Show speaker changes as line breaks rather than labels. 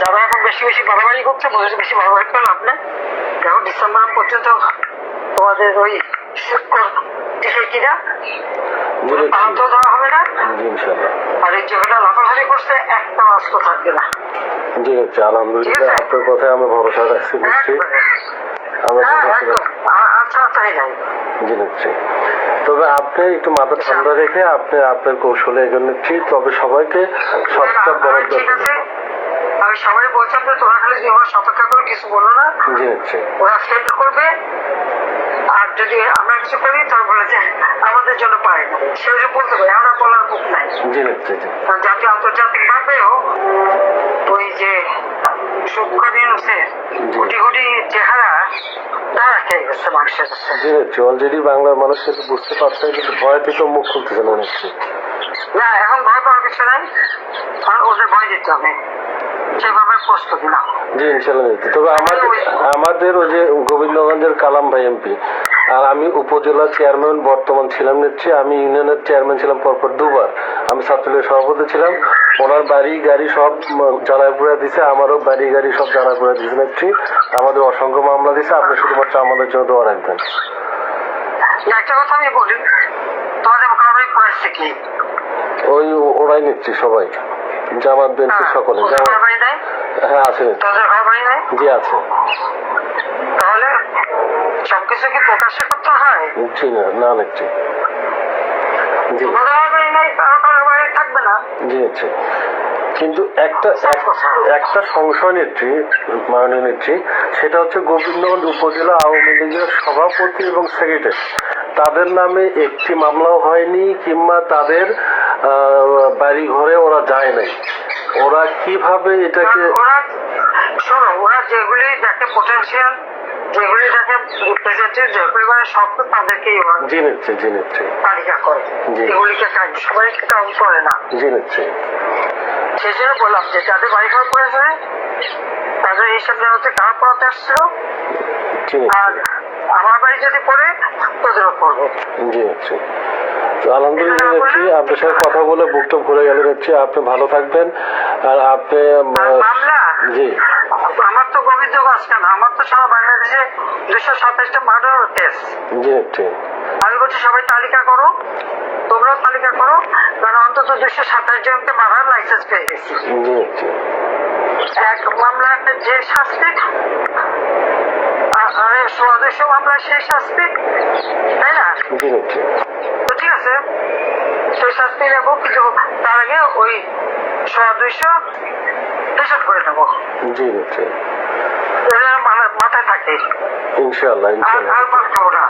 যারা এখন বেশি বেশি বাড়াবাড়ি করছে, বেশি বাড়াবাড়ি করে লাভ নেই। দেখো ডিসেম্বর পর্যন্ত তোমাদের ওই টিকিটা পান্ত দেওয়া হবে না, আর এই যেগুলো লাফালাফি করছে একটা অস্ত্র থাকবে না।
জি হচ্ছে, আলহামদুলিল্লাহ আপনার কথায় আমি ভরসা রাখছি।
আচ্ছা আচ্ছা,
জি নিচ্ছি। তবে আপনি একটু মাথা ঠান্ডা রেখে আপনি আপনার কৌশলে এগোনো ঠিক। তবে সবাইকে সবটা বরাদ্দ করবেন।
আমি সবাই বলছিলাম যে তোরা খালি সতর্ক করে কিছু বলো না।
জি নিচ্ছি।
ওরা সেট করবে, আর যদি আমরা কিছু করি তাহলে বলে যে আমাদের জন্য পারে না, সেটা বলতে পারি, আমরা বলার মুখ নাই।
জি নিচ্ছি।
জাতীয় আন্তর্জাতিক ভাবেও ওই যে কোটি কোটি চেহারা তারা খেয়ে গেছে মানুষের কাছে।
জি নিচ্ছি। অলরেডি বাংলার মানুষ কিন্তু বুঝতে পারছে, কিন্তু ভয় থেকে মুখ খুলতেছে না নিচ্ছি।
না, এখন ভয় পাওয়ার কিছু নাই, কারণ ওদের ভয় দিতে হবে, সেভাবে প্রস্তুতি না।
জি ইনশাল্লাহ নিচ্ছি। তবে আমাদের ওই যে গোবিন্দগঞ্জের কালাম ভাই এমপি, আর আমি উপজেলা চেয়ারম্যান বর্তমান ছিলাম নিচ্ছি। আমি ইউনিয়নের চেয়ারম্যান ছিলাম পরপর দুবার। আমি ছাত্রলীগের সভাপতি ছিলাম। ওনার বাড়ি গাড়ি সব জ্বালায় পুড়ে দিছে, আমারও বাড়ি গাড়ি সব জ্বালায় পুড়ে দিছে নিচ্ছি। আমাদের অসংখ্য মামলা দিছে। আপনি শুধুমাত্র আমাদের জন্য দোয়া রাখবেন।
একটা কথা আমি বলি, তোমাদের মোকাবিলা করেছে কি?
ওই ওরাই নিচ্ছি সবাই, জামাত বিএনপি সকলে। হ্যাঁ আছে। জি আছে।
তাহলে সবকিছু কি প্রকাশ্য করতে হয়?
জি না নিচ্ছি। জি
থাকবে না।
জি নিচ্ছি। কিন্তু একটা সংশয় নিচ্ছি, মাননীয় নিচ্ছি, সেটা হচ্ছে গোবিন্দগঞ্জ উপজেলা আওয়ামী লীগের সভাপতি এবং সেক্রেটারি, তাদের নামে একটি মামলাও হয়নি, কিংবা তাদের বাড়ি ঘরে ওরা যায় নাই। ওরা কিভাবে এটাকে
শোনো, ওরা যেগুলি দেখে পোটেনশিয়াল, যেগুলি দেখে রিপ্রেজেন্টেটিভ, যেগুলি মানে শক্ত, তাদেরকেই
জি নিচ্ছি
তালিকা করে। এগুলিকে সবাইকে কাউন্ট করে না।
জি নিচ্ছি।
সেই জন্য বললাম যে যাদের বাড়ি ঘর করেছে তাদের হিসাব দেওয়া হচ্ছে কারা পড়াতে আসছিল, আর আমার বাড়ি যদি পড়ে তোদেরও পড়বে।
জি নিচ্ছি। আলহামদুলিল্লাহ নিচ্ছি। আপনার সাথে কথা বলে বুকটা ভরে গেলে নিচ্ছি। আপনি ভালো থাকবেন। আর আপনি
মামলা,
জি
আমার তো গোবিন্দগঞ্জ কেন, আমার তো সারা বাংলাদেশে 227টা মার্ডার কেস।
জি নিচ্ছি।
আমি বলছি সবাই তালিকা করো, তোমরাও তালিকা করো, কারণ অন্তত 227 জনকে মারার লাইসেন্স পেয়ে গেছি।
জি নিচ্ছি।
এক মামলা যে শাস্তি, আরে 200 মামলা সেই শাস্তি, তাই না?
জি নিচ্ছি।
তো ঠিক আছে, সেই শাস্তি নেবো, কিন্তু তার আগে ওই 200 হিসাব করে নেবো।
জি নিচ্ছি।
মাথায় থাকে
ইনশাআল্লাহ।
আর খাবো না।